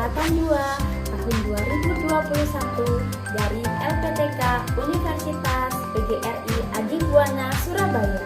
Angkatan 2 tahun 2021 dari LPTK Universitas PGRI Adibuana Surabaya.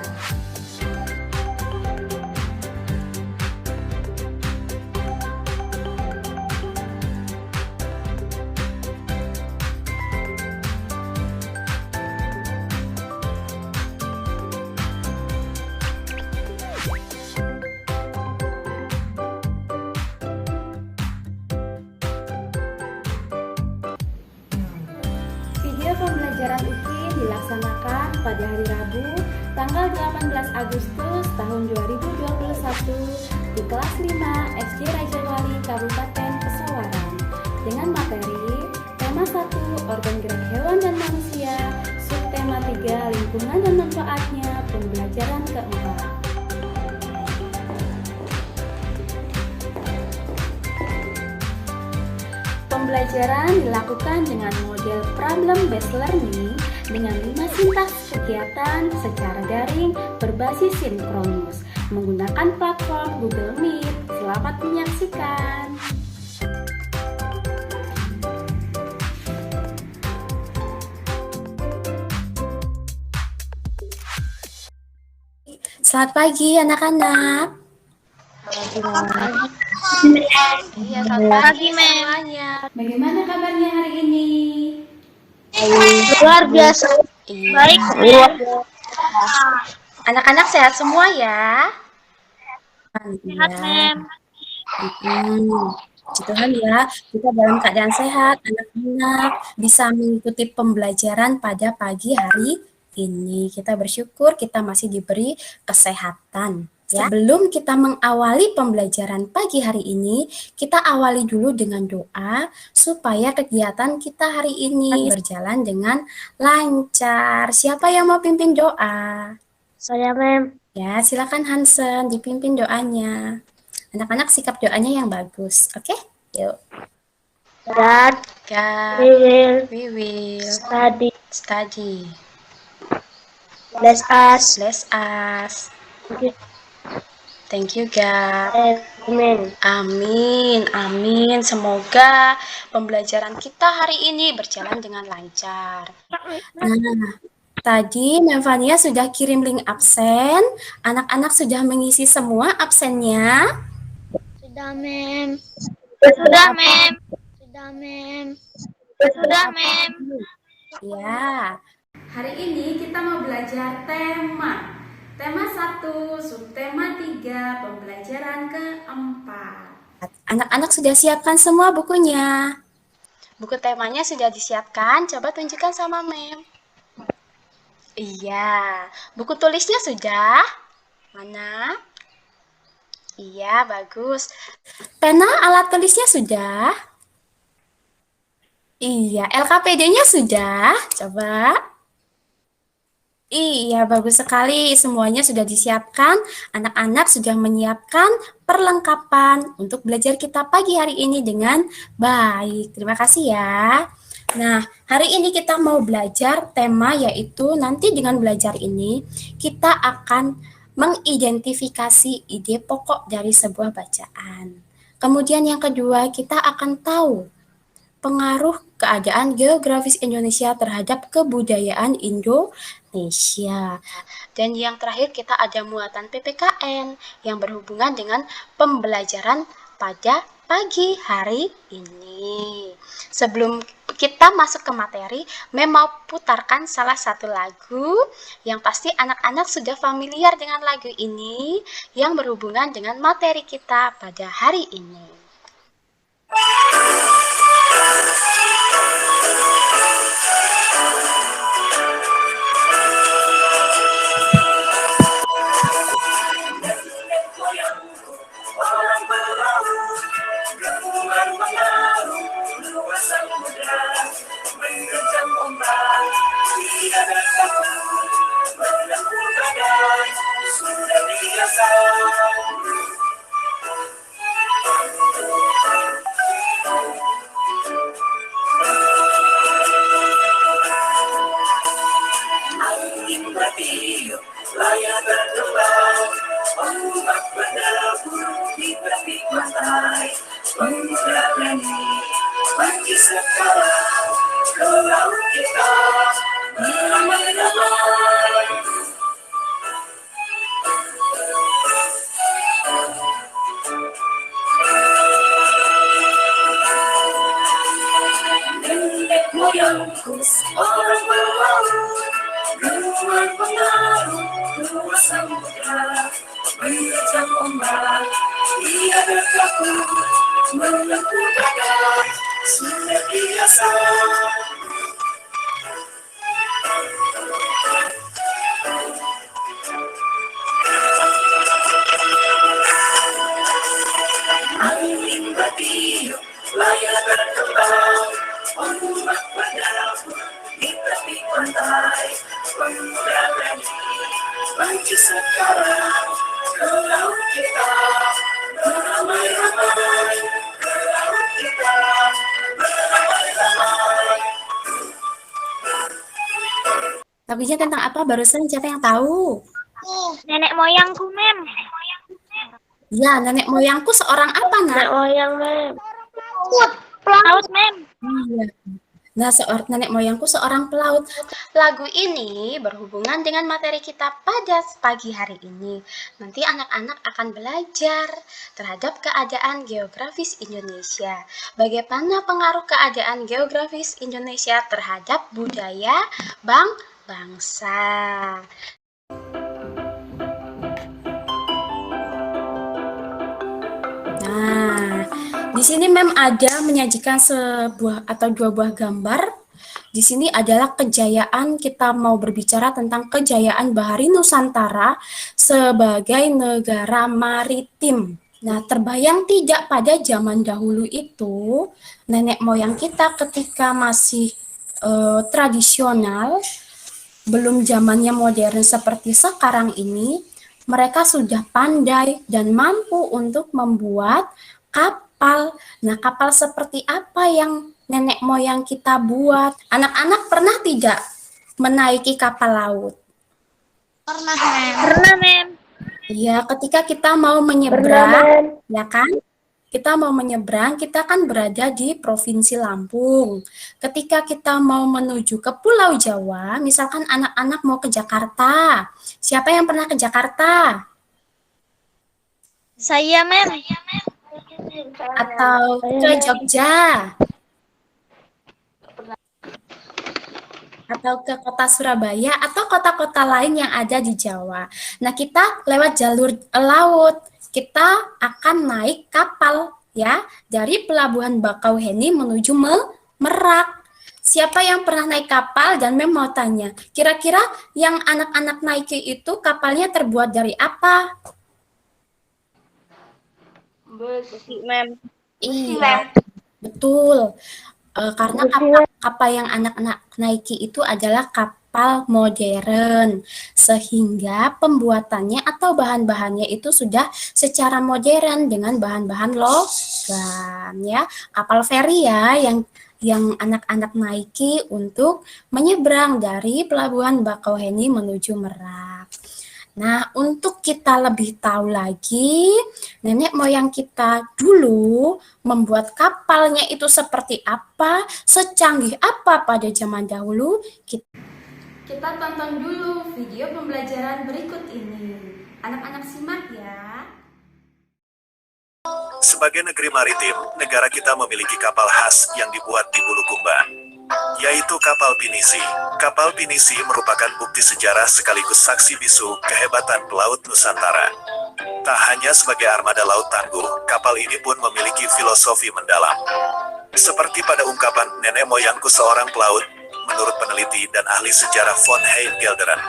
Video pembelajaran UKIN dilaksanakan pada hari Rabu, tanggal 18 Agustus tahun 2021 di kelas 5 SD Raja Wali Kabupaten Pesawaran dengan materi tema 1 organ gerak hewan dan manusia, subtema 3 lingkungan dan manfaatnya, pembelajaran keempat. Pembelajaran dilakukan dengan model problem-based learning dengan 5 sintaks kegiatan secara daring berbasis sinkronus menggunakan platform Google Meet. Selamat menyaksikan. Selamat pagi anak-anak. Iya, selamat pagi, Semuanya. Bagaimana kabarnya hari ini? Luar biasa. Iya. Baik, Anak-anak sehat semua ya? Sehat, Mem. Puji Tuhan ya, kita dalam keadaan sehat, anak-anak bisa mengikuti pembelajaran pada pagi hari ini. Kita bersyukur kita masih diberi kesehatan. Ya. Sebelum kita mengawali pembelajaran pagi hari ini, kita awali dulu dengan doa supaya kegiatan kita hari ini berjalan dengan lancar. Siapa yang mau pimpin doa? Saya, Mem. Ya, silakan Hansen dipimpin doanya. Anak-anak sikap doanya yang bagus, oke? Yuk. God, God, we will study. Bless us. Bless us. Thank you, God. Amen. Amin, amin. Semoga pembelajaran kita hari ini berjalan dengan lancar. Nah, tadi Mevania sudah kirim link absen. Anak-anak sudah mengisi semua absennya. Sudah, Mem. Sudah, Mem. Sudah, Mem. Sudah, Mem. Ya, hari ini kita mau belajar tema. Tema 1, subtema 3, pembelajaran keempat. Anak-anak sudah siapkan semua bukunya? Buku temanya sudah disiapkan, coba tunjukkan sama Mem. Iya, buku tulisnya sudah? Mana? Iya, bagus. Pena alat tulisnya sudah? Iya, LKPD-nya sudah? Coba. Iya, bagus sekali. Semuanya sudah disiapkan. Anak-anak sudah menyiapkan perlengkapan untuk belajar kita pagi hari ini dengan baik. Terima kasih ya. Nah, hari ini kita mau belajar tema yaitu nanti dengan belajar ini kita akan mengidentifikasi ide pokok dari sebuah bacaan. Kemudian yang kedua, kita akan tahu pengaruh keadaan geografis Indonesia terhadap kebudayaan Indonesia. Dan yang terakhir kita ada muatan PPKN yang berhubungan dengan pembelajaran pada pagi hari ini. Sebelum kita masuk ke materi, Mem mau putarkan salah satu lagu yang pasti anak-anak sudah familiar dengan lagu ini yang berhubungan dengan materi kita pada hari ini. Menjadi pagi sekarang ke laut kita beramai-ramai. Nenek moyangku seorang pelaut, gelombang pengaruh luas samudra, menerjang ombak, tiada takut, menempuh darat, sudah biasa. Angin bertiup, layar berkembang, ombak berdabur di tepi pantai. Pemuda berani maju sekarang ke laut kita beramai-ramai, ke laut kita beramai-ramai. Lagunya tentang apa barusan? Siapa yang tahu? Nenek moyangku, Mem. Ya, nenek moyangku seorang apa, Nak? Nenek moyang, Mem. Pelaut, Mem. Iya. Nah, nenek moyangku seorang pelaut. Lagu ini berhubungan dengan materi kita pada pagi hari ini. Nanti anak-anak akan belajar terhadap keadaan geografis Indonesia. Bagaimana pengaruh keadaan geografis Indonesia terhadap budaya bangsa. Nah, di sini Mem ada menyajikan sebuah atau dua buah gambar. Di sini adalah kejayaan, kita mau berbicara tentang kejayaan Bahari Nusantara sebagai negara maritim. Nah, terbayang tidak pada zaman dahulu itu, nenek moyang kita ketika masih tradisional, belum zamannya modern seperti sekarang ini, mereka sudah pandai dan mampu untuk membuat kapal. Nah, kapal seperti apa yang nenek moyang kita buat? Anak-anak pernah tidak menaiki kapal laut? Pernah, Mem. Pernah, Mem. Iya, ketika kita mau menyeberang, ya kan? Kita mau menyeberang, kita kan berada di Provinsi Lampung. Ketika kita mau menuju ke Pulau Jawa, misalkan anak-anak mau ke Jakarta. Siapa yang pernah ke Jakarta? Saya, Mem. Atau ke Jogja? Atau ke kota Surabaya? Atau kota-kota lain yang ada di Jawa? Nah, kita lewat jalur laut. Kita akan naik kapal ya dari Pelabuhan Bakauheni menuju Merak. Siapa yang pernah naik kapal dan Mem mau tanya, kira-kira yang anak-anak naiki itu kapalnya terbuat dari apa? Besi, Mem. Iya, betul. Karena kapal yang anak-anak naiki itu adalah kapal modern, sehingga pembuatannya atau bahan-bahannya itu sudah secara modern dengan bahan-bahan logam ya. Kapal feri ya yang anak-anak naiki untuk menyeberang dari Pelabuhan Bakauheni menuju Merak. Nah, untuk kita lebih tahu lagi, nenek moyang kita dulu membuat kapalnya itu seperti apa, secanggih apa pada zaman dahulu. Kita tonton dulu video pembelajaran berikut ini. Anak-anak simak ya. Sebagai negeri maritim, negara kita memiliki kapal khas yang dibuat di Bulukumba, yaitu kapal pinisi. Kapal pinisi merupakan bukti sejarah sekaligus saksi bisu kehebatan pelaut Nusantara. Tak hanya sebagai armada laut tangguh, kapal ini pun memiliki filosofi mendalam. Seperti pada ungkapan nenek moyangku seorang pelaut, menurut peneliti dan ahli sejarah von Heijn-Gelderen.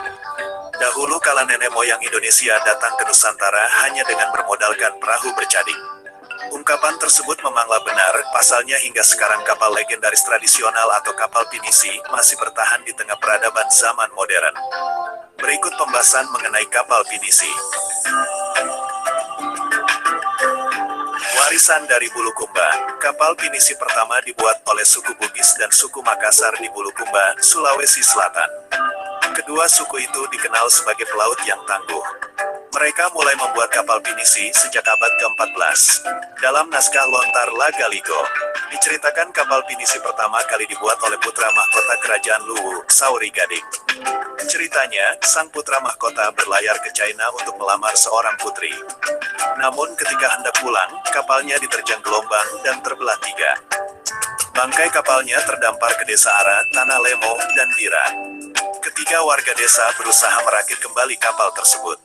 Dahulu kala nenek moyang Indonesia datang ke Nusantara hanya dengan bermodalkan perahu bercading. Ungkapan tersebut memanglah benar, pasalnya hingga sekarang kapal legendaris tradisional atau kapal pinisi masih bertahan di tengah peradaban zaman modern. Berikut pembahasan mengenai kapal pinisi. Warisan dari Bulukumba. Kapal pinisi pertama dibuat oleh suku Bugis dan suku Makassar di Bulukumba, Sulawesi Selatan. Kedua suku itu dikenal sebagai pelaut yang tangguh. Mereka mulai membuat kapal pinisi sejak abad ke-14. Dalam naskah Lontar La Galigo, diceritakan kapal pinisi pertama kali dibuat oleh putra mahkota kerajaan Luwu, Sauri Gading. Ceritanya, sang putra mahkota berlayar ke China untuk melamar seorang putri. Namun ketika hendak pulang, kapalnya diterjang gelombang dan terbelah 3. Bangkai kapalnya terdampar ke desa Ara, Tanah Lemo, dan Bira. Ketiga warga desa berusaha merakit kembali kapal tersebut.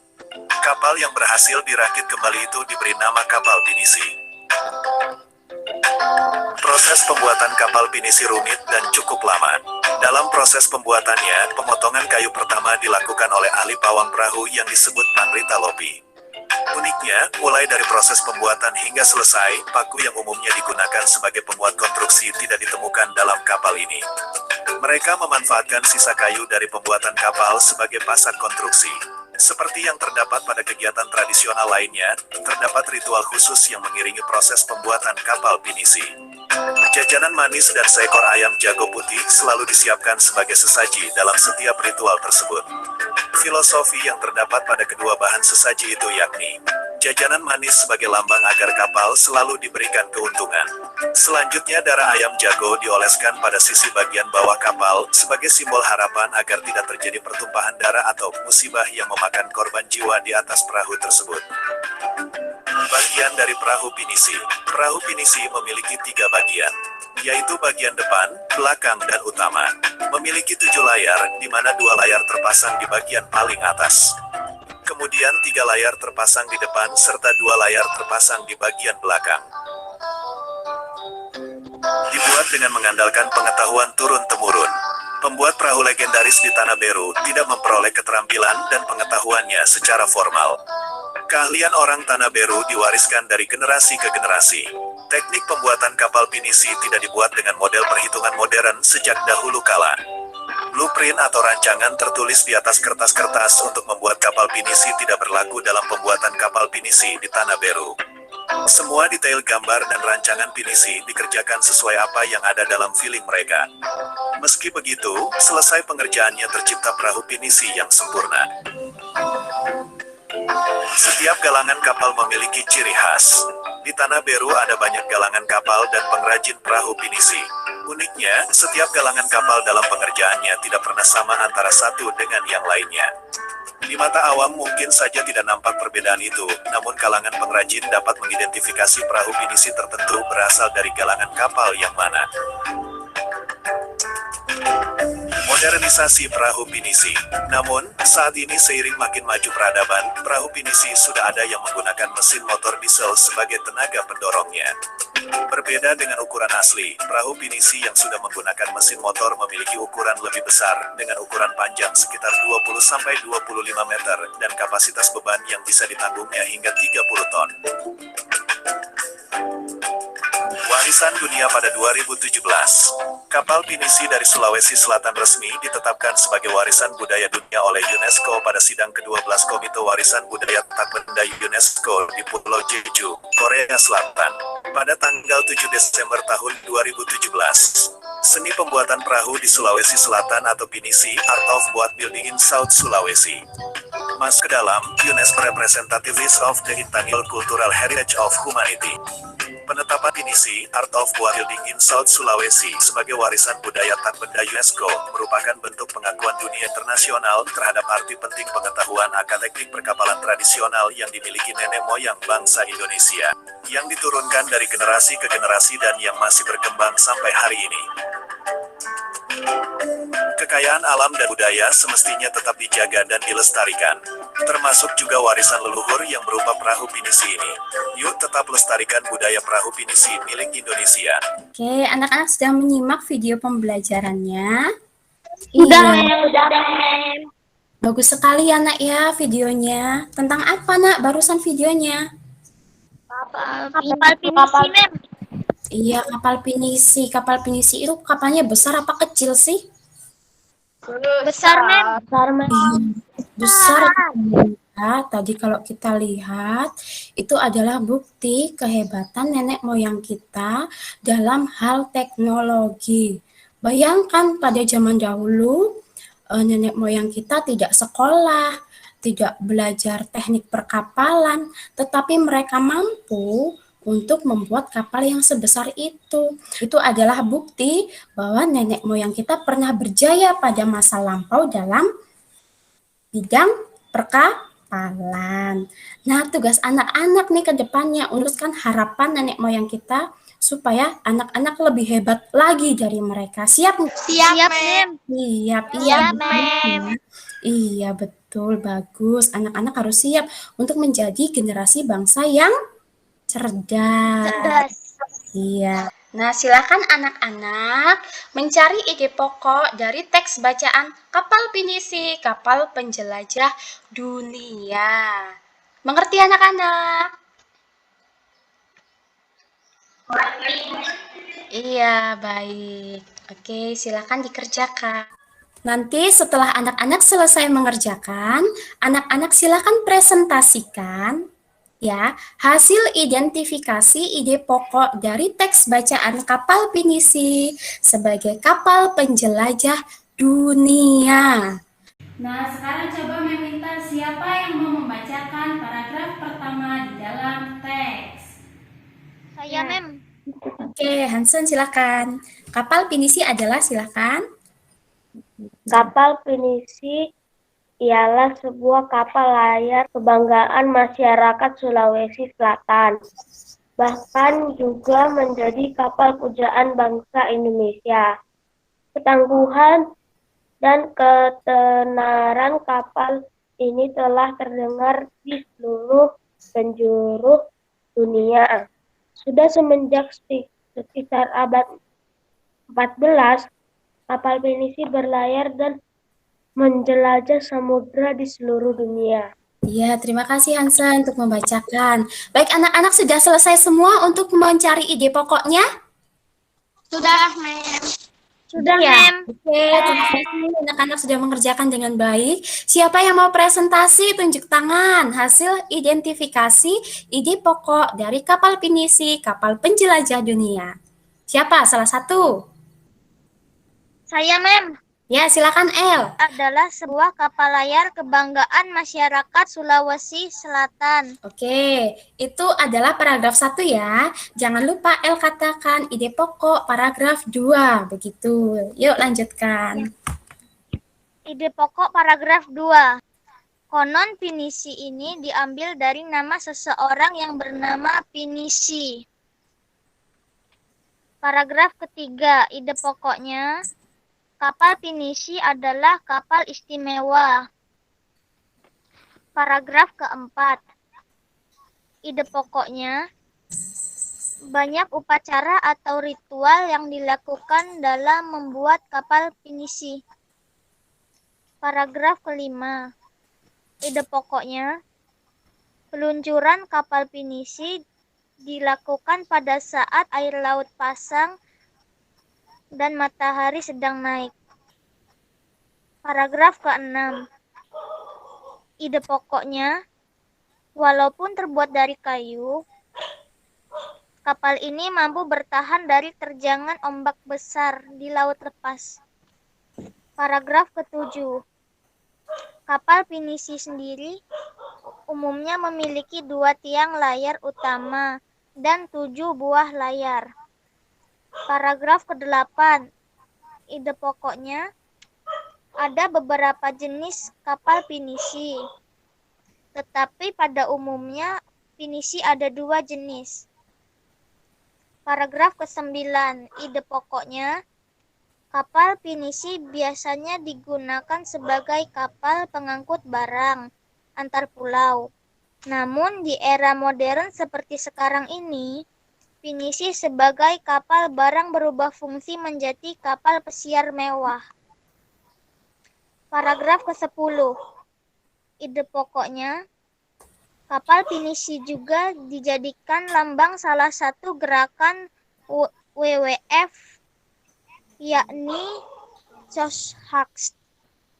Kapal yang berhasil dirakit kembali itu diberi nama kapal pinisi. Proses pembuatan kapal pinisi rumit dan cukup lama. Dalam proses pembuatannya, pemotongan kayu pertama dilakukan oleh ahli pawang perahu yang disebut Panrita Lopi. Uniknya, mulai dari proses pembuatan hingga selesai, paku yang umumnya digunakan sebagai pemuat konstruksi tidak ditemukan dalam kapal ini. Mereka memanfaatkan sisa kayu dari pembuatan kapal sebagai pasar konstruksi. Seperti yang terdapat pada kegiatan tradisional lainnya, terdapat ritual khusus yang mengiringi proses pembuatan kapal pinisi. Jajanan manis dan seekor ayam jago putih selalu disiapkan sebagai sesaji dalam setiap ritual tersebut. Filosofi yang terdapat pada kedua bahan sesaji itu yakni, jajanan manis sebagai lambang agar kapal selalu diberikan keuntungan. Selanjutnya darah ayam jago dioleskan pada sisi bagian bawah kapal sebagai simbol harapan agar tidak terjadi pertumpahan darah atau musibah yang memakan korban jiwa di atas perahu tersebut. Bagian dari perahu pinisi. Perahu pinisi memiliki 3 bagian, yaitu bagian depan, belakang, dan utama. Memiliki 7 layar, di mana 2 layar terpasang di bagian paling atas. Kemudian 3 layar terpasang di depan, serta 2 layar terpasang di bagian belakang. Dibuat dengan mengandalkan pengetahuan turun-temurun. Pembuat perahu legendaris di Tanah Beru tidak memperoleh keterampilan dan pengetahuannya secara formal. Keahlian orang Tanah Beru diwariskan dari generasi ke generasi. Teknik pembuatan kapal pinisi tidak dibuat dengan model perhitungan modern sejak dahulu kala. Blueprint atau rancangan tertulis di atas kertas-kertas untuk membuat kapal pinisi tidak berlaku dalam pembuatan kapal pinisi di Tanah Beru. Semua detail gambar dan rancangan pinisi dikerjakan sesuai apa yang ada dalam feeling mereka. Meski begitu, selesai pengerjaannya tercipta perahu pinisi yang sempurna. Setiap galangan kapal memiliki ciri khas. Di Tanah Beru ada banyak galangan kapal dan pengrajin perahu pinisi. Uniknya, setiap galangan kapal dalam pengerjaannya tidak pernah sama antara satu dengan yang lainnya. Di mata awam mungkin saja tidak nampak perbedaan itu, namun kalangan pengrajin dapat mengidentifikasi perahu pinisi tertentu berasal dari galangan kapal yang mana. Modernisasi perahu pinisi. Namun, saat ini seiring makin maju peradaban, perahu pinisi sudah ada yang menggunakan mesin motor diesel sebagai tenaga pendorongnya. Berbeda dengan ukuran asli, perahu pinisi yang sudah menggunakan mesin motor memiliki ukuran lebih besar, dengan ukuran panjang sekitar 20-25 meter, dan kapasitas beban yang bisa ditanggungnya hingga 30 ton. Warisan Dunia pada 2017. Kapal pinisi dari Sulawesi Selatan resmi ditetapkan sebagai warisan budaya dunia oleh UNESCO pada sidang ke-12 Komite Warisan Budaya Tak Benda UNESCO di Pulau Jeju, Korea Selatan, pada tanggal 7 Desember tahun 2017. Seni pembuatan perahu di Sulawesi Selatan atau pinisi, Art of Boat Building in South Sulawesi. Masuk ke dalam UNESCO Representatives of the Intangible Cultural Heritage of Humanity. Penetapan pinisi, Art of Boat Building in South Sulawesi sebagai warisan budaya tak benda UNESCO merupakan bentuk pengakuan dunia internasional terhadap arti penting pengetahuan akan teknik perkapalan tradisional yang dimiliki nenek moyang bangsa Indonesia, yang diturunkan dari generasi ke generasi dan yang masih berkembang sampai hari ini. Kekayaan alam dan budaya semestinya tetap dijaga dan dilestarikan, termasuk juga warisan leluhur yang berupa perahu pinisi ini. Yuk tetap lestarikan budaya perahu pinisi milik Indonesia. Oke, anak-anak sudah menyimak video pembelajarannya? Udah, Iya, Mem. bagus sekali ya nak ya videonya. Tentang apa nak barusan videonya? Kapal pinisi, Mem. Iya, kapal pinisi. Kapal pinisi itu kapalnya besar apa kecil sih? Besar, Mem. Besar. Ya, tadi kalau kita lihat, itu adalah bukti kehebatan nenek moyang kita dalam hal teknologi. Bayangkan pada zaman dahulu, nenek moyang kita tidak sekolah, tidak belajar teknik perkapalan, tetapi mereka mampu untuk membuat kapal yang sebesar itu. Itu adalah bukti bahwa nenek moyang kita pernah berjaya pada masa lampau dalam bidang perkapalan. Nah, tugas anak-anak nih ke depannya meneruskan harapan nenek moyang kita supaya anak-anak lebih hebat lagi dari mereka. Siap? Siap, Mem. Siap, Siap, betul. Mem. Iya, betul, bagus. Anak-anak harus siap untuk menjadi generasi bangsa yang cerdas. Cerdas. Iya. Nah, silakan anak-anak mencari ide pokok dari teks bacaan Kapal Pinisi, Kapal Penjelajah Dunia. Mengerti anak-anak? Iya, baik. Oke, silakan dikerjakan. Nanti setelah anak-anak selesai mengerjakan, anak-anak silakan presentasikan ya hasil identifikasi ide pokok dari teks bacaan Kapal Pinisi sebagai kapal penjelajah dunia. Nah, sekarang coba meminta siapa yang mau membacakan paragraf pertama di dalam teks. Saya, Mem. Oke, Hansen silakan. Kapal Pinisi adalah silakan. Kapal Pinisi ialah sebuah kapal layar kebanggaan masyarakat Sulawesi Selatan. Bahkan juga menjadi kapal pujaan bangsa Indonesia. Ketangguhan dan ketenaran kapal ini telah terdengar di seluruh penjuru dunia. Sudah semenjak sekitar abad 14, kapal Pinisi berlayar dan menjelajah samudra di seluruh dunia. Iya, terima kasih Hansen untuk membacakan. Baik, anak-anak sudah selesai semua untuk mencari ide pokoknya? Sudah, Mem. Sudah ya? Mem. Oke, terima kasih anak-anak sudah mengerjakan dengan baik. Siapa yang mau presentasi, tunjuk tangan. Hasil identifikasi ide pokok dari Kapal Pinisi, Kapal Penjelajah Dunia. Siapa? Salah satu? Saya, Mem. Ya, silakan El. Adalah sebuah kapal layar kebanggaan masyarakat Sulawesi Selatan. Oke, itu adalah paragraf 1 ya. Jangan lupa El katakan ide pokok paragraf 2. Begitu. Yuk lanjutkan. Ide pokok paragraf 2. Konon Pinisi ini diambil dari nama seseorang yang bernama Pinisi. Paragraf ketiga, ide pokoknya, kapal Pinisi adalah kapal istimewa. Paragraf keempat, ide pokoknya, banyak upacara atau ritual yang dilakukan dalam membuat kapal Pinisi. Paragraf kelima, ide pokoknya, peluncuran kapal Pinisi dilakukan pada saat air laut pasang dan matahari sedang naik. Paragraf ke-6. Ide pokoknya, walaupun terbuat dari kayu, kapal ini mampu bertahan dari terjangan ombak besar di laut lepas. Paragraf ke-7. Kapal Pinisi sendiri umumnya memiliki 2 tiang layar utama dan 7 buah layar. Paragraf ke-8. Ide pokoknya, ada beberapa jenis kapal Pinisi, tetapi pada umumnya Pinisi ada 2 jenis. Paragraf ke-9. Ide pokoknya, kapal Pinisi biasanya digunakan sebagai kapal pengangkut barang antar pulau. Namun di era modern seperti sekarang ini, Pinisi sebagai kapal barang berubah fungsi menjadi kapal pesiar mewah. Paragraf ke-10. Ide pokoknya, kapal Pinisi juga dijadikan lambang salah satu gerakan WWF, yakni Soshaks.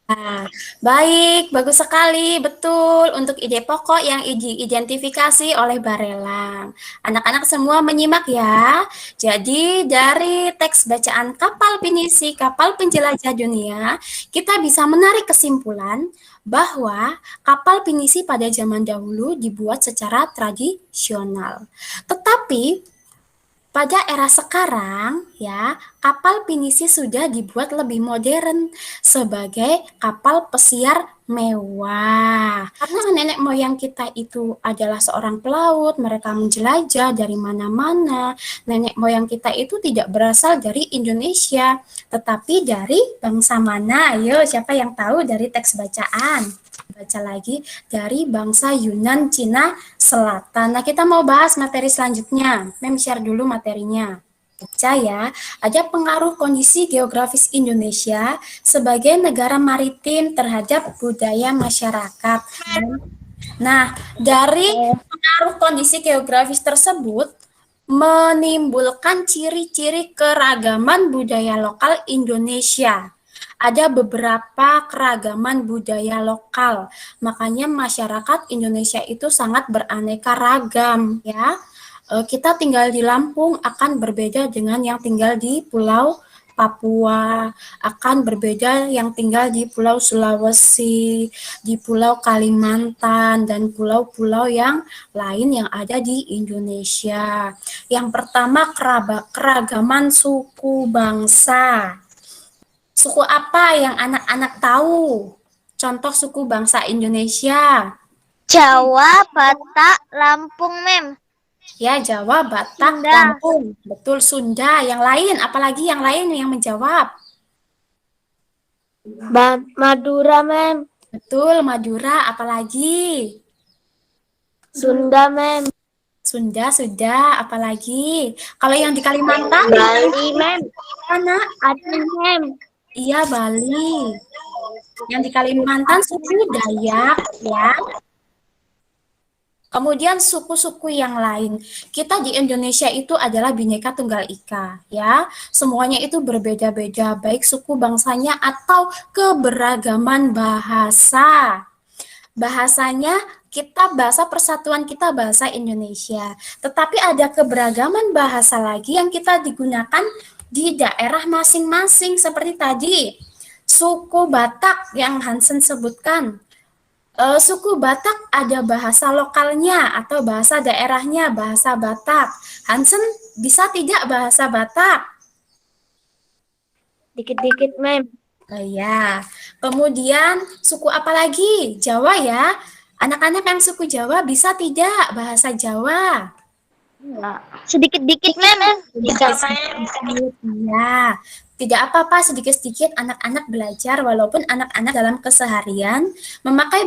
Nah, baik, bagus sekali, betul untuk ide pokok yang diidentifikasi oleh Barelang. Anak-anak semua menyimak ya. Jadi dari teks bacaan Kapal Pinisi, Kapal Penjelajah Dunia, kita bisa menarik kesimpulan bahwa kapal pinisi pada zaman dahulu dibuat secara tradisional. Tetapi pada era sekarang, ya, kapal pinisi sudah dibuat lebih modern sebagai kapal pesiar mewah. Karena nenek moyang kita itu adalah seorang pelaut, mereka menjelajah dari mana-mana. Nenek moyang kita itu tidak berasal dari Indonesia, tetapi dari bangsa mana? Ayo, siapa yang tahu dari teks bacaan? Baca lagi, dari bangsa Yunan, Cina Selatan. Nah, kita mau bahas materi selanjutnya. Mem share dulu materinya. Baca ya, ada pengaruh kondisi geografis Indonesia sebagai negara maritim terhadap budaya masyarakat. Nah, dari pengaruh kondisi geografis tersebut menimbulkan ciri-ciri keragaman budaya lokal Indonesia. Ada beberapa keragaman budaya lokal, makanya masyarakat Indonesia itu sangat beraneka ragam, ya. Kita tinggal di Lampung akan berbeda dengan yang tinggal di Pulau Papua, akan berbeda yang tinggal di Pulau Sulawesi, di Pulau Kalimantan, dan pulau-pulau yang lain yang ada di Indonesia. Yang pertama, keragaman suku bangsa. Suku apa yang anak-anak tahu? Contoh suku bangsa Indonesia. Jawa, Batak, Lampung, Mem. Ya, Jawa, Batak, Sunda. Lampung. Betul, Sunda. Yang lain, apalagi yang lain yang menjawab? Madura, Mem. Betul, Madura. Apalagi? Sunda, Mem. Sunda, sudah. Apalagi? Kalau yang di Kalimantan? Bali, Mem. Mana? Aceh, Mem. Iya, Bali. Yang di Kalimantan suku Dayak, ya. Kemudian suku-suku yang lain. Kita di Indonesia itu adalah Bhinneka Tunggal Ika, ya. Semuanya itu berbeda-beda, baik suku bangsanya atau keberagaman bahasa. Bahasanya kita bahasa persatuan kita bahasa Indonesia. Tetapi ada keberagaman bahasa lagi yang kita digunakan di daerah masing-masing seperti tadi. Suku Batak yang Hansen sebutkan. Suku Batak ada bahasa lokalnya atau bahasa daerahnya, bahasa Batak. Hansen bisa tidak bahasa Batak? Dikit-dikit, Mem. Ya. Kemudian suku apa lagi? Jawa ya. Anak-anak yang suku Jawa bisa tidak bahasa Jawa? Sedikit-dikit, Mem. Bisa, ya. Tidak apa-apa, sedikit-sedikit anak-anak belajar, walaupun anak-anak dalam keseharian memakai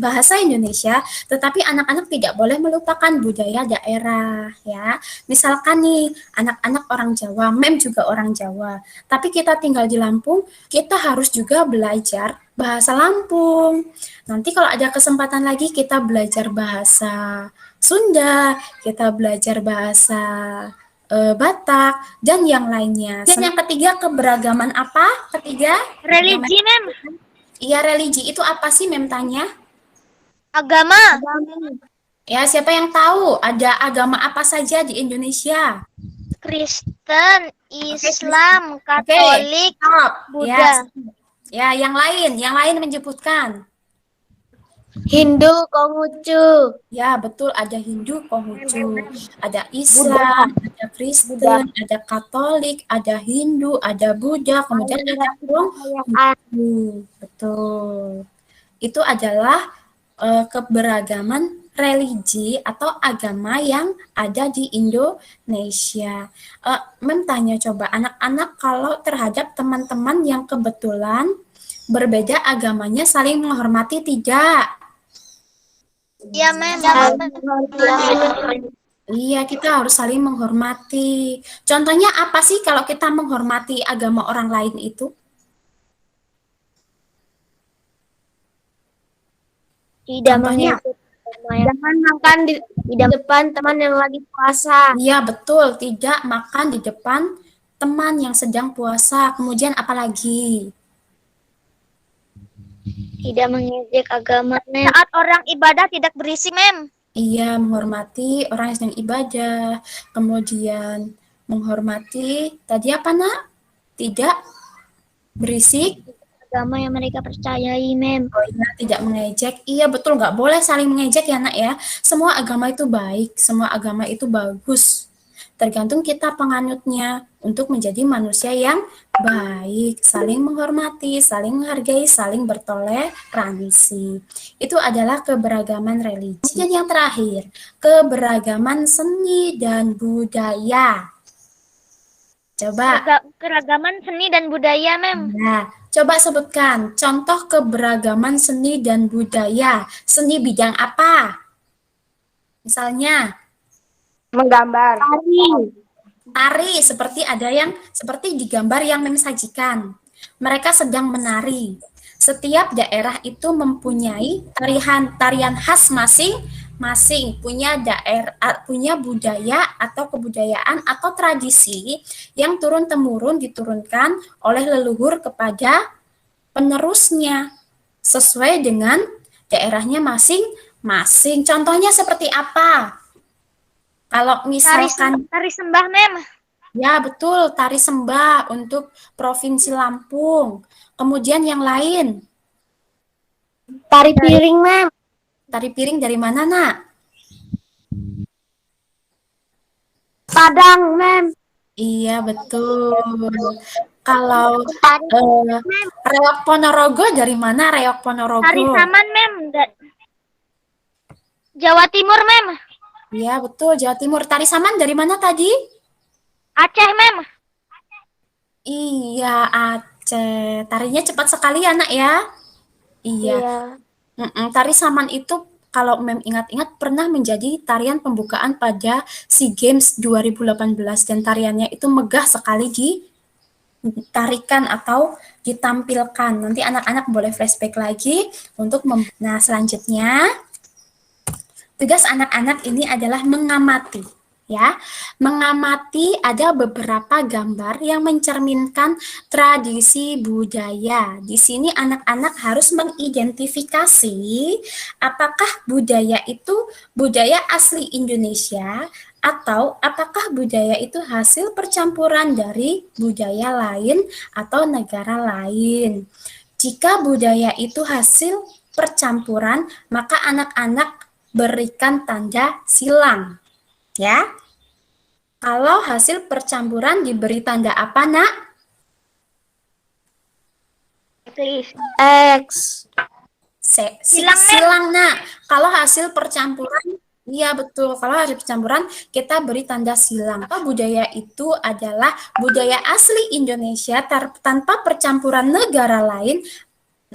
bahasa Indonesia, tetapi anak-anak tidak boleh melupakan budaya daerah, ya. Misalkan nih, anak-anak orang Jawa, Mem juga orang Jawa, tapi kita tinggal di Lampung, kita harus juga belajar bahasa Lampung. Nanti kalau ada kesempatan lagi, kita belajar bahasa Sunda, kita belajar bahasa Batak, dan yang lainnya. Dan yang ketiga, keberagaman apa? Ketiga? Religi, Mem. Iya, religi itu apa sih, Mem tanya? Agama. Ya, siapa yang tahu ada agama apa saja di Indonesia? Kristen, Islam, Katolik, Buddha. Ya, yang lain menyebutkan. Hindu, Konghucu. Ya, betul, ada Hindu, Konghucu, ada Islam, ada Kristen, ada Katolik, ada Hindu, ada Buddha, kemudian ada Konghucu. Betul. Itu adalah keberagaman religi atau agama yang ada di Indonesia. Mem tanya coba anak-anak kalau terhadap teman-teman yang kebetulan berbeda agamanya saling menghormati tidak? Iya, Mem. Iya, kita harus saling menghormati. Contohnya apa sih kalau kita menghormati agama orang lain itu? Tidak jangan makan di depan teman yang lagi puasa. Iya, betul. Tidak makan di depan teman yang sedang puasa. Kemudian apa lagi? Tidak mengejek agama, Mem. Saat orang ibadah tidak berisik, Mem. Iya, menghormati orang yang sedang ibadah. Kemudian menghormati, tadi apa, Nak? Tidak berisik. agama yang mereka percayai, Mem. Oh iya, tidak mengejek. Iya betul, nggak boleh saling mengejek ya nak ya. Semua agama itu baik, semua agama itu bagus. Tergantung kita penganutnya untuk menjadi manusia yang baik, saling menghormati, saling menghargai, saling bertoleransi. Itu adalah keberagaman religi. Kemudian yang terakhir, keberagaman seni dan budaya. Coba. Keragaman seni dan budaya, Mem. Nah, coba sebutkan contoh keberagaman seni dan budaya. Seni bidang apa? Misalnya, Menggambar. tari seperti ada yang seperti di gambar yang sajikan. Mereka sedang menari. Setiap daerah itu mempunyai tarian khas masing-masing, punya budaya atau kebudayaan atau tradisi yang turun-temurun diturunkan oleh leluhur kepada penerusnya sesuai dengan daerahnya masing-masing. Contohnya seperti apa? Kalau misalkan Tari sembah, Mem. ya betul, tari sembah untuk Provinsi Lampung. Kemudian yang lain, Tari piring, Mem. tari piring dari mana, Nak? Padang, Mem. Iya, betul. Kalau reok Ponorogo dari mana reok Ponorogo? Tari saman, Mem. Jawa Timur, Mem. Iya, betul, Jawa Timur. Tari saman dari mana tadi? Aceh, Mem. Iya, Aceh. Tarinya cepat sekali ya, Nak ya? Iya. Tari saman itu kalau Mem ingat-ingat pernah menjadi tarian pembukaan pada SEA Games 2018 dan tariannya itu megah sekali ditarikan atau ditampilkan. Nanti anak-anak boleh flashback lagi untuk Nah, selanjutnya tugas anak-anak ini adalah mengamati. Ya, mengamati ada beberapa gambar yang mencerminkan tradisi budaya. Di sini anak-anak harus mengidentifikasi apakah budaya itu budaya asli Indonesia atau apakah budaya itu hasil percampuran dari budaya lain atau negara lain. Jika budaya itu hasil percampuran, maka anak-anak berikan tanda silang. Ya, kalau hasil percampuran diberi tanda apa, Nak? X. Silang, Nak. Kalau hasil percampuran, iya betul. Kalau hasil percampuran, kita beri tanda silang. Budaya itu adalah budaya asli Indonesia tanpa percampuran negara lain.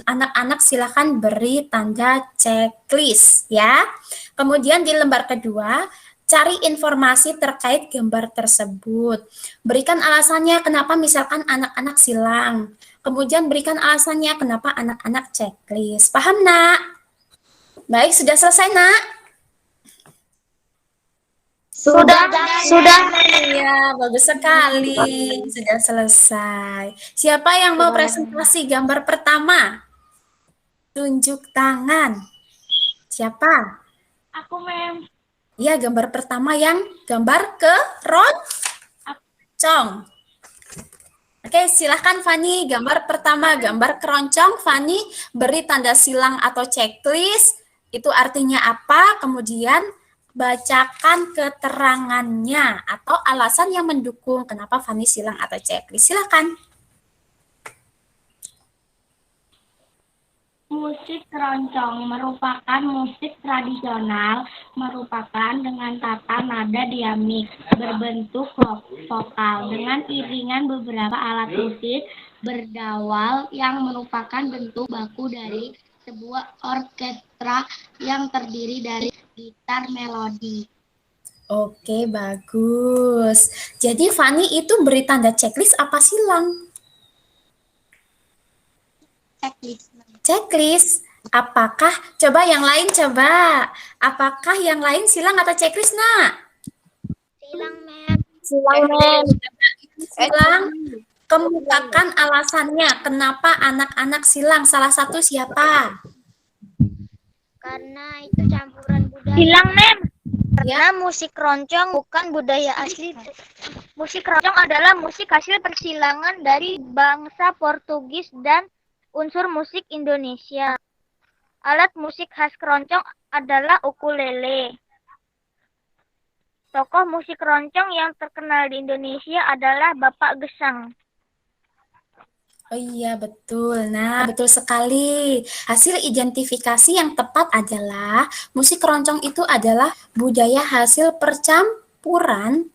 Anak-anak silakan beri tanda checklist, ya. Kemudian di lembar kedua, cari informasi terkait gambar tersebut. Berikan alasannya kenapa misalkan anak-anak silang. Kemudian berikan alasannya kenapa anak-anak checklist. Paham, Nak? Baik, sudah selesai, Nak? Sudah. Iya, bagus sekali. Sudah selesai. Siapa yang mau presentasi gambar pertama? Tunjuk tangan. Siapa? Aku, Mem. Iya, gambar pertama yang gambar keroncong. Oke, silahkan Fani. Gambar pertama, gambar keroncong. Fani beri tanda silang atau checklist. Itu artinya apa? Kemudian bacakan keterangannya atau alasan yang mendukung kenapa Fani silang atau checklist. Silahkan. Musik keroncong merupakan musik tradisional dengan tata nada diamik berbentuk vokal dengan iringan beberapa alat musik berdawal yang merupakan bentuk baku dari sebuah orkestra yang terdiri dari gitar melodi. Oke, bagus. Jadi Fani itu beri tanda checklist apa silang? Checklist. Apakah, coba yang lain coba. Apakah yang lain silang atau checklist, Nak? Silang, Mem. Silang. Kemukakan alasannya. Kenapa anak-anak silang? Salah satu siapa? Karena itu campuran budaya. Silang, Mem. Karena musik keroncong bukan budaya asli. Musik keroncong adalah musik hasil persilangan dari bangsa Portugis dan unsur musik Indonesia. Alat musik khas keroncong adalah ukulele. Tokoh musik keroncong yang terkenal di Indonesia adalah Bapak Gesang. Oh iya, betul. Nah, betul sekali. Hasil identifikasi yang tepat adalah musik keroncong itu adalah budaya hasil percampuran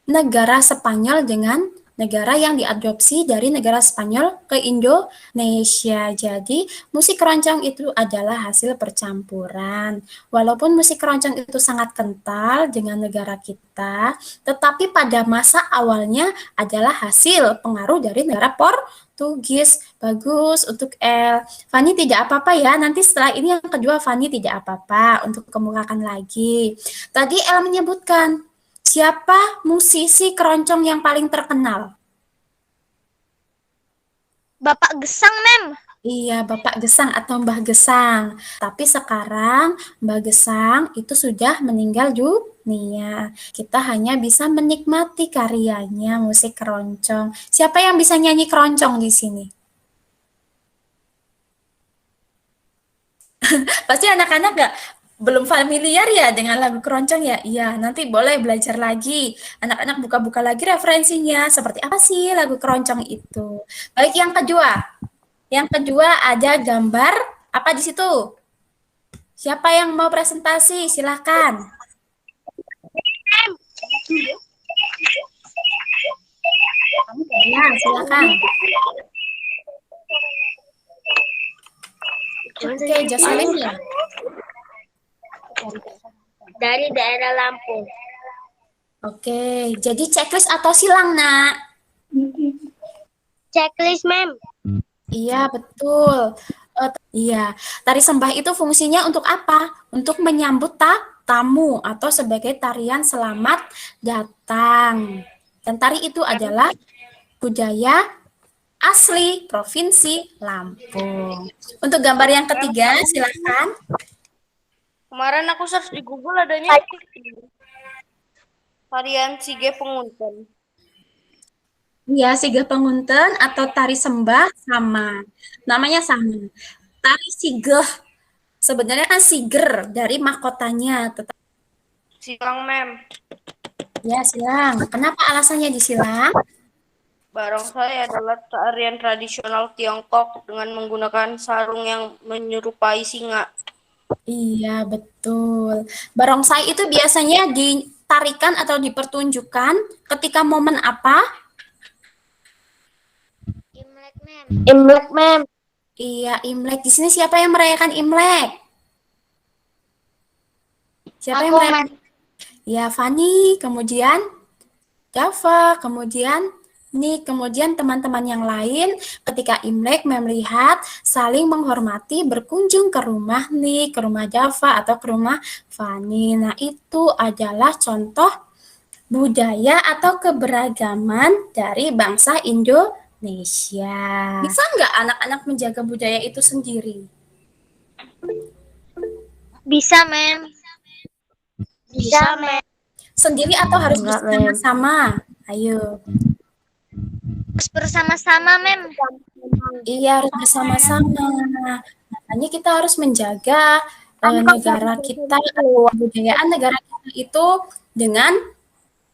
negara Spanyol dengan negara yang diadopsi dari negara Spanyol ke Indonesia. Jadi, musik keroncong itu adalah hasil percampuran. Walaupun musik keroncong itu sangat kental dengan negara kita, tetapi pada masa awalnya adalah hasil pengaruh dari negara Portugis. Bagus untuk L. Fani tidak apa-apa ya, nanti setelah ini yang kedua Fani tidak apa-apa untuk kemukakan lagi. Tadi L menyebutkan, siapa musisi keroncong yang paling terkenal? Bapak Gesang, Mem. Iya, Bapak Gesang atau Mbah Gesang. Tapi sekarang Mbah Gesang itu sudah meninggal dunia. Kita hanya bisa menikmati karyanya, musik keroncong. Siapa yang bisa nyanyi keroncong di sini? Pasti anak-anak belum familiar ya dengan lagu keroncong ya? Iya, nanti boleh belajar lagi. Anak-anak buka-buka lagi referensinya. Seperti apa sih lagu keroncong itu? Baik, yang kedua. Yang kedua ada gambar apa di situ? Siapa yang mau presentasi? Silakan. Ya, silakan. Oke, Jocelyn ya. Dari daerah Lampung. Oke, jadi checklist atau silang, Nak? Checklist, Mem. Iya, betul. Iya, tari sembah itu fungsinya untuk apa? Untuk menyambut tamu atau sebagai tarian selamat datang. Dan tari itu adalah budaya asli Provinsi Lampung. Untuk gambar yang ketiga, silakan. Kemarin aku search di Google adanya tarian Sige Pengunten. Iya, Sige Pengunten atau tari sembah sama. Namanya sama. Tari Sige. Sebenarnya kan siger dari mahkotanya. Silang, Mem. Ya, silang. Kenapa alasannya disilang? Barongsai adalah tarian tradisional Tiongkok dengan menggunakan sarung yang menyerupai singa. Iya, betul. Barongsai itu biasanya ditarikan atau dipertunjukkan ketika momen apa? Imlek, Mem. Imlek, Mem. Iya, Imlek. Di sini siapa yang merayakan Imlek? Siapa yang merayakan? Ya, Fani, kemudian Java, kemudian nih, kemudian teman-teman yang lain ketika Imlek melihat saling menghormati berkunjung ke rumah nih, ke rumah Java atau ke rumah Fani. Nah, itu adalah contoh budaya atau keberagaman dari bangsa Indonesia. Bisa nggak anak-anak menjaga budaya itu sendiri? Bisa, Mem. Bisa, Mem. Sendiri atau harus Enggak, Mem. bersama-sama? Ayo. Bersama-sama, Mem. Iya, harus bersama-sama. Makanya kita harus menjaga negara kita, kebudayaan negara kita itu dengan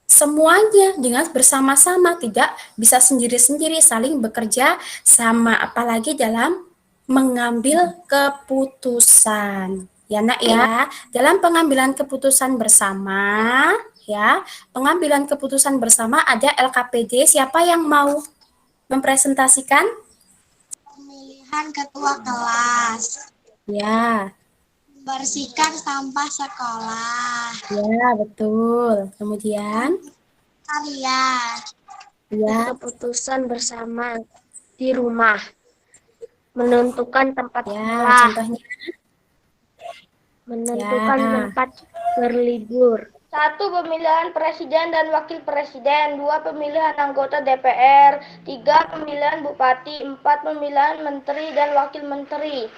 semuanya, dengan bersama-sama, tidak bisa sendiri-sendiri, saling bekerja sama, apalagi dalam mengambil keputusan. Ya, Nak ya, dalam pengambilan keputusan bersama, ya, pengambilan keputusan bersama ada LKPD. Siapa yang mau mempresentasikan? Pemilihan ketua kelas. Ya, Bersihkan sampah sekolah. ya, betul. Kemudian, Karya. ya, Keputusan bersama di rumah. Menentukan tempat ya, sekolah. contohnya. Menentukan Ya. tempat berlibur. 1. Pemilihan presiden dan wakil presiden. 2. Pemilihan anggota DPR. 3. Pemilihan bupati. 4. Pemilihan menteri dan wakil menteri.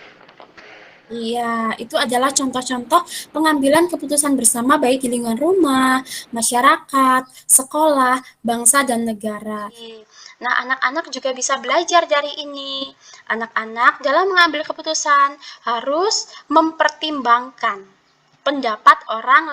Iya, itu adalah contoh-contoh pengambilan keputusan bersama baik di lingkungan rumah, masyarakat, sekolah, bangsa, dan negara. Nah, anak-anak juga bisa belajar dari ini. Anak-anak dalam mengambil keputusan harus mempertimbangkan pendapat orang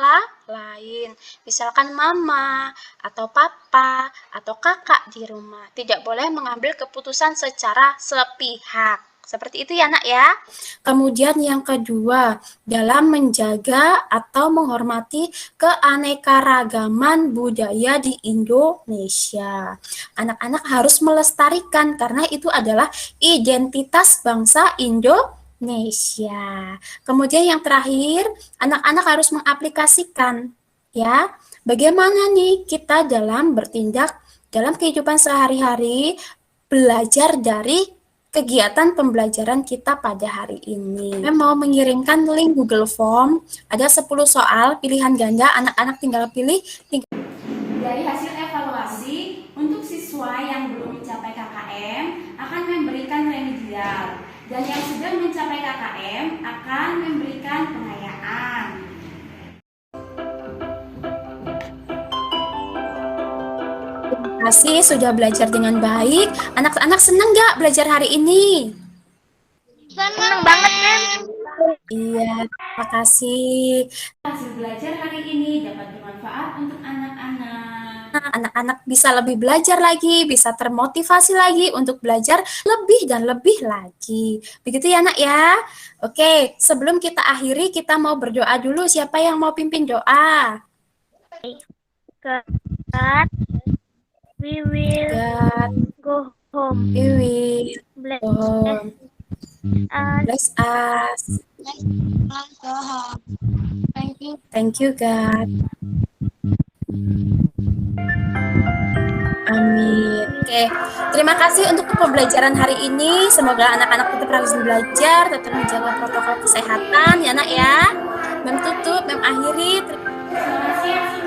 lain. Misalkan mama, atau papa, atau kakak di rumah. Tidak boleh mengambil keputusan secara sepihak. Seperti itu ya, Nak ya. Kemudian yang kedua, dalam menjaga atau menghormati keanekaragaman budaya di Indonesia. Anak-anak harus melestarikan karena itu adalah identitas bangsa Indonesia. Kemudian yang terakhir, anak-anak harus mengaplikasikan ya. Bagaimana nih kita dalam bertindak dalam kehidupan sehari-hari belajar dari kegiatan pembelajaran kita pada hari ini. Saya mau mengirimkan link Google Form, ada 10 soal pilihan ganda, anak-anak tinggal pilih. Dari hasil evaluasi, untuk siswa yang belum mencapai KKM akan memberikan remedial, dan yang sudah mencapai KKM akan memberikan pengayaan. Terima kasih sudah belajar dengan baik. Anak-anak senang nggak belajar hari ini? Senang banget, Mem. Iya, terima kasih. Hasil belajar hari ini dapat bermanfaat untuk anak-anak. Anak-anak bisa lebih belajar lagi, bisa termotivasi lagi untuk belajar lebih dan lebih lagi. Begitu ya, Nak ya? Oke, sebelum kita akhiri, kita mau berdoa dulu. Siapa yang mau pimpin doa? God, we will God, go home. we will Bless go home. us. Bless us. Let's go home. Thank you. Thank you, God. Amin. Oke, terima kasih untuk pembelajaran hari ini. Semoga anak-anak tetap rajin belajar, tetap menjaga protokol kesehatan, ya Nak ya. Mem tutup, Mem akhiri. Selamat siang.